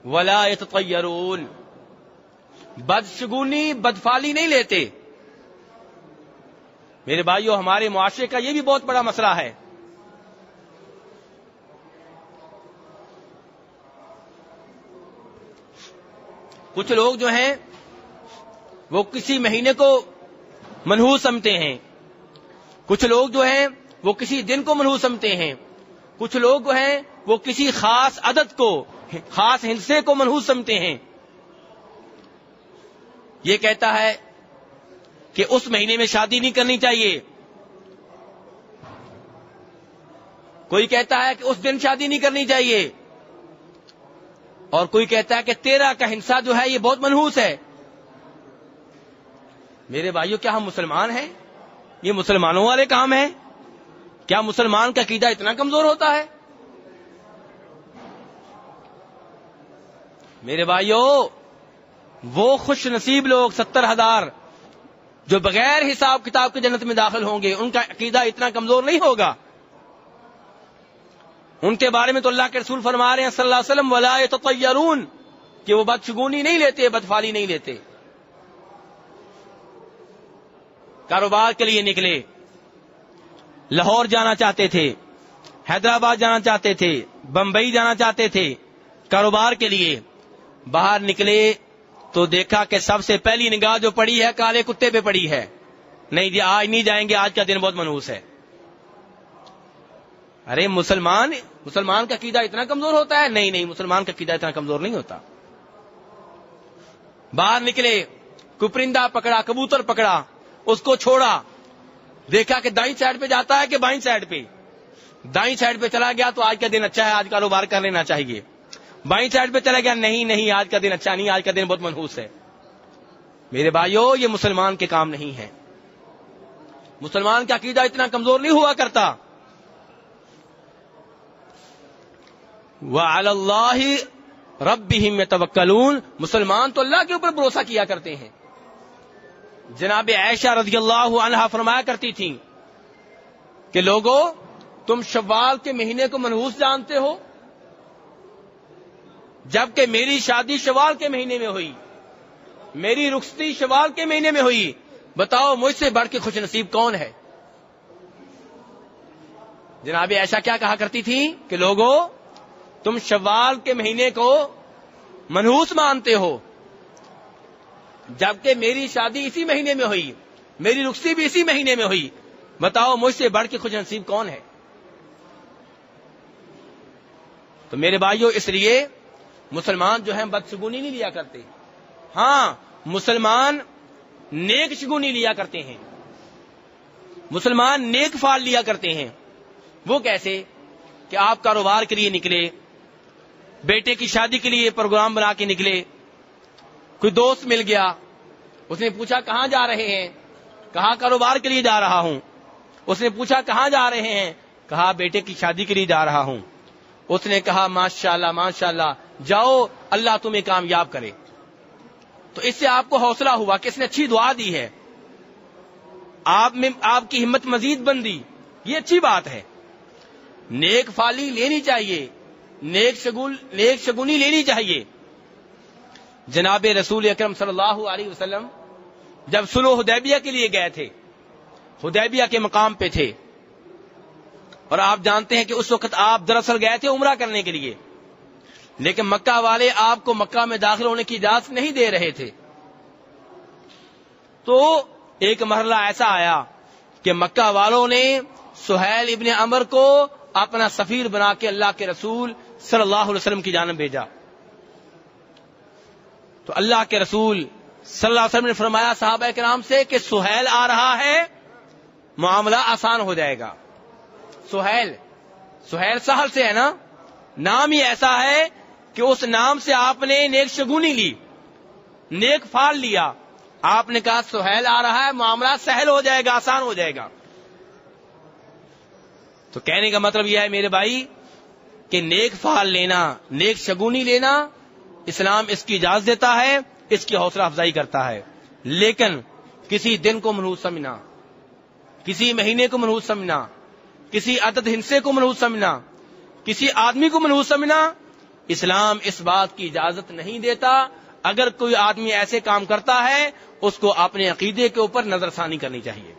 ولا یتطیرون، بدشگونی بدفالی نہیں لیتے۔ میرے بھائیوں، ہمارے معاشرے کا یہ بھی بہت بڑا مسئلہ ہے۔ کچھ لوگ جو ہیں وہ کسی مہینے کو منحوس سمجھتے ہیں، کچھ لوگ جو ہیں وہ کسی دن کو منحوس سمجھتے ہیں، کچھ لوگ جو ہیں وہ کسی خاص عدد کو، خاص ہندسے کو منحوس سمجھتے ہیں۔ یہ کہتا ہے کہ اس مہینے میں شادی نہیں کرنی چاہیے، کوئی کہتا ہے کہ اس دن شادی نہیں کرنی چاہیے، اور کوئی کہتا ہے کہ 13 کا ہندسہ جو ہے یہ بہت منحوس ہے۔ میرے بھائیوں، کیا ہم مسلمان ہیں؟ یہ مسلمانوں والے کام ہیں؟ کیا مسلمان کا عقیدہ اتنا کمزور ہوتا ہے؟ میرے بھائیوں، وہ خوش نصیب لوگ 70,000 جو بغیر حساب کتاب کے جنت میں داخل ہوں گے، ان کا عقیدہ اتنا کمزور نہیں ہوگا۔ ان کے بارے میں تو اللہ کے رسول فرما رہے ہیں صلی اللہ علیہ وسلم ولا یتطیرون، کہ وہ بدشگونی نہیں لیتے، بدفالی نہیں لیتے۔ کاروبار کے لیے نکلے، لاہور جانا چاہتے تھے، حیدرآباد جانا چاہتے تھے، بمبئی جانا چاہتے تھے، کاروبار کے لیے باہر نکلے تو دیکھا کہ سب سے پہلی نگاہ جو پڑی ہے کالے کتے پہ پڑی ہے، نہیں جی آج نہیں جائیں گے، آج کا دن بہت منحوس ہے۔ ارے مسلمان کا عقیدہ اتنا کمزور ہوتا ہے؟ نہیں، مسلمان کا عقیدہ اتنا کمزور نہیں ہوتا۔ باہر نکلے، کوئی پرندہ پکڑا، کبوتر پکڑا، اس کو چھوڑا، دیکھا کہ دائیں سائڈ پہ جاتا ہے کہ بائیں سائڈ پہ، دائیں سائڈ پہ چلا گیا تو آج کا دن اچھا ہے، آج کاروبار کر لینا چاہیے۔ بائیں سائڈ پہ چلا گیا، نہیں آج کا دن اچھا نہیں، آج کا دن بہت منحوس ہے۔ میرے بھائیوں، یہ مسلمان کے کام نہیں ہے۔ مسلمان کا عقیدہ اتنا کمزور نہیں ہوا کرتا۔ وَعَلَى اللَّهِ رَبِّهِمْ يَتَوَكَّلُونَ، مسلمان تو اللہ کے اوپر بھروسہ کیا کرتے ہیں۔ جناب عائشہ رضی اللہ عنہا فرمایا کرتی تھیں کہ لوگو، تم شوال کے مہینے کو منحوس جانتے ہو، جبکہ میری شادی شوال کے مہینے میں ہوئی، میری رخصتی شوال کے مہینے میں ہوئی، بتاؤ مجھ سے بڑھ کے خوش نصیب کون ہے؟ جناب عائشہ کیا کہا کرتی تھی کہ لوگو، تم شوال کے مہینے کو منحوس مانتے ہو، جبکہ میری شادی اسی مہینے میں ہوئی، میری رخصتی بھی اسی مہینے میں ہوئی، بتاؤ مجھ سے بڑھ کے خوش نصیب کون ہے؟ تو میرے بھائیوں، اس لیے مسلمان جو ہیں بدشگونی نہیں لیا کرتے، ہاں مسلمان نیک شگونی لیا کرتے ہیں، مسلمان نیک فعل لیا کرتے ہیں۔ وہ کیسے؟ کہ آپ کاروبار کے لیے نکلے، بیٹے کی شادی کے لیے پروگرام بنا کے نکلے، کوئی دوست مل گیا، اس نے پوچھا کہاں جا رہے ہیں؟ کہا کاروبار کے لیے جا رہا ہوں۔ اس نے پوچھا کہاں جا رہے ہیں؟ کہا بیٹے کی شادی کے لیے جا رہا ہوں۔ اس نے کہا ماشاءاللہ جاؤ، اللہ تمہیں کامیاب کرے۔ تو اس سے آپ کو حوصلہ ہوا کہ اس نے اچھی دعا دی ہے، آپ کی ہمت مزید بندی، یہ اچھی بات ہے۔ نیک فالی لینی چاہیے، نیک شگونی لینی چاہیے۔ جناب رسول اکرم صلی اللہ علیہ وسلم جب صلح حدیبیہ کے لیے گئے تھے، حدیبیہ کے مقام پہ تھے، اور آپ جانتے ہیں کہ اس وقت آپ دراصل گئے تھے عمرہ کرنے کے لیے، لیکن مکہ والے آپ کو مکہ میں داخل ہونے کی اجازت نہیں دے رہے تھے۔ تو ایک مرحلہ ایسا آیا کہ مکہ والوں نے سہیل ابن عمر کو اپنا سفیر بنا کے اللہ کے رسول صلی اللہ علیہ وسلم کی جانب بھیجا۔ تو اللہ کے رسول صلی اللہ علیہ وسلم نے فرمایا صحابہ کرام سے کہ سہیل آ رہا ہے، معاملہ آسان ہو جائے گا۔ سہیل سہل سے ہے نا، نام ہی ایسا ہے کہ اس نام سے آپ نے نیک شگونی لی، نیک فعل لیا۔ آپ نے کہا سہیل آ رہا ہے، معاملہ سہل ہو جائے گا، آسان ہو جائے گا۔ تو کہنے کا مطلب یہ ہے میرے بھائی کہ نیک فعل لینا، نیک شگونی لینا، اسلام اس کی اجازت دیتا ہے، اس کی حوصلہ افزائی کرتا ہے۔ لیکن کسی دن کو منحوس سمجھنا، کسی مہینے کو منحوس سمجھنا، کسی عدد ہندسے کو منحوس سمجھنا، کسی آدمی کو منحوس سمجھنا، اسلام اس بات کی اجازت نہیں دیتا اگر کوئی آدمی ایسے کام کرتا ہے اس کو اپنے عقیدے کے اوپر نظر ثانی کرنی چاہیے.